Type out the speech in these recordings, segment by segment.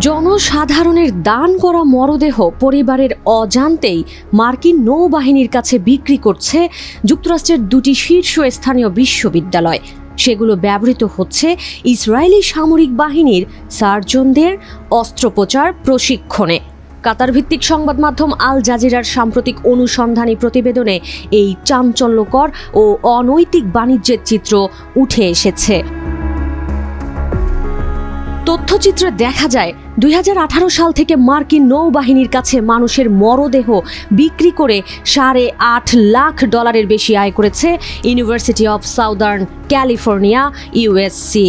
জনসাধারণের দান করা মরদেহ পরিবারের অজান্তেই মার্কিন নৌবাহিনীর কাছে বিক্রি করছে যুক্তরাষ্ট্রের দুটি শীর্ষস্থানীয় বিশ্ববিদ্যালয়। সেগুলো ব্যবহৃত হচ্ছে ইসরায়েলি সামরিক বাহিনীর সার্জনদের অস্ত্রোপচার প্রশিক্ষণে। কাতার ভিত্তিক সংবাদ মাধ্যম আল জাজিরার সাম্প্রতিক অনুসন্ধানী প্রতিবেদনে এই চাঞ্চল্যকর ও অনৈতিক বাণিজ্যের চিত্র উঠে এসেছে। তথ্যচিত্রে দেখা যায় 2018 সাল থেকে মার্কিন নৌবাহিনীর কাছে মানুষের মরদেহ বিক্রি করে $8.5 লাখ বেশি আয় করেছে university of southern California USC.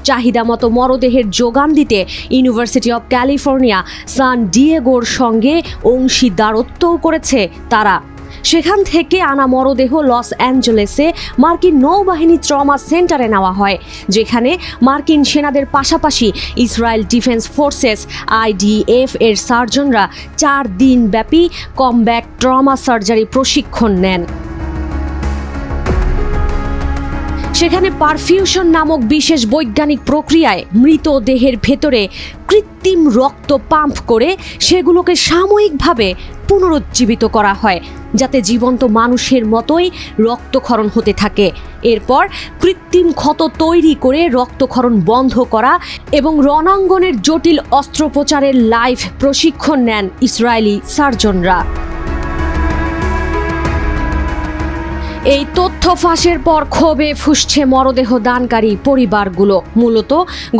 চাহিদা মতো মরদেহের যোগান দিতে ইউনিভার্সিটি অফ ক্যালিফোর্নিয়া সান ডিয়েগোর সঙ্গে অংশীদারত্বও করেছে তারা। সেখান থেকে আনা মরদেহ লস অ্যাঞ্জেলেসে মার্কিন নৌবাহিনী ট্রমা সেন্টারে নেওয়া হয়, যেখানে মার্কিন সেনাদের পাশাপাশি ইসরায়েল ডিফেন্স ফোর্সেস IDF এর সার্জনরা 4 দিন ব্যাপী কমব্যাট ট্রমা সার্জারি প্রশিক্ষণ নেন। সেখানে পারফিউশন নামক বিশেষ বৈজ্ঞানিক প্রক্রিয়ায় মৃতদেহের ভেতরে কৃত্রিম রক্ত পাম্প করে সেগুলোকে সাময়িকভাবে পুনরুজ্জীবিত করা হয়, যাতে জীবন্ত মানুষের মতোই রক্তক্ষরণ হতে থাকে। এরপর কৃত্রিম ক্ষত তৈরি করে রক্তক্ষরণ বন্ধ করা এবং রণাঙ্গনের জটিল অস্ত্রোপচারের লাইভ প্রশিক্ষণ নেন ইসরায়েলি সার্জনরা। এই তথ্য ফাঁসের পর ক্ষোভে ফুঁসছে মরদেহ দানকারী পরিবারগুলো। মূলত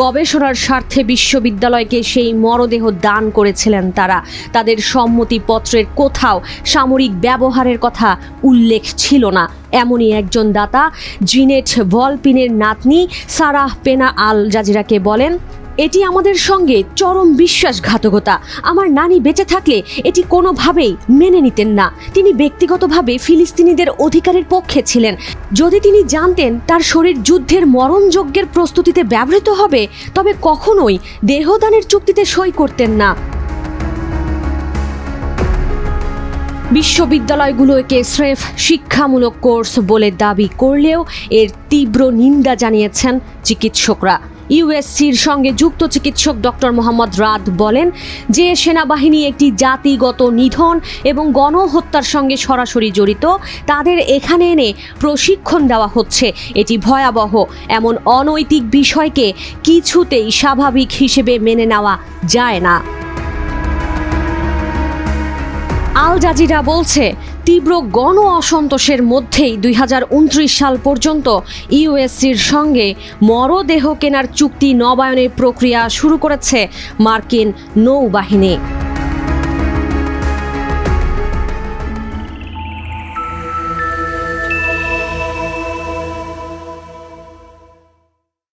গবেষণার স্বার্থে বিশ্ববিদ্যালয়কে সেই মরদেহ দান করেছিলেন তারা। তাদের সম্মতিপত্রের কোথাও সামরিক ব্যবহারের কথা উল্লেখ ছিল না। এমনই একজন দাতা জিনেট ভলপিনের নাতনি সারাহ পেনা আল জাজিরাকে বলেন, এটি আমাদের সঙ্গে চরম বিশ্বাসঘাতকতা। আমার নানি বেঁচে থাকলে এটি কোনোভাবেই মেনে নিতেন না। তিনি ব্যক্তিগতভাবে ফিলিস্তিনিদের অধিকারের পক্ষে ছিলেন। যদি তিনি জানতেন তার শরীর যুদ্ধের মরণযজ্ঞের প্রস্তুতিতে ব্যবহৃত হবে, তবে কখনোই দেহদানের চুক্তিতে সই করতেন না। বিশ্ববিদ্যালয়গুলোকে স্রেফ শিক্ষামূলক কোর্স বলে দাবি করলেও এর তীব্র নিন্দা জানিয়েছেন চিকিৎসকরা। ইউএসসির সঙ্গে যুক্ত চিকিৎসক ডক্টর মোহাম্মদ রাদ বলেন যে সেনাবাহিনী একটি জাতিগত নিধন এবং গণহত্যার সঙ্গে সরাসরি জড়িত, তাদের এখানে এনে প্রশিক্ষণ দেওয়া হচ্ছে। এটি ভয়াবহ। এমন অনৈতিক বিষয়কে কিছুতেই স্বাভাবিক হিসেবে মেনে নেওয়া যায় না। আল জাজিরা বলছে, তীব্র গণ অসন্তোষের মধ্যেই 2029 সাল পর্যন্ত ইউএসসির সঙ্গে মরদেহ কেনার চুক্তি নবায়নের প্রক্রিয়া শুরু করেছে মার্কিন নৌবাহিনী।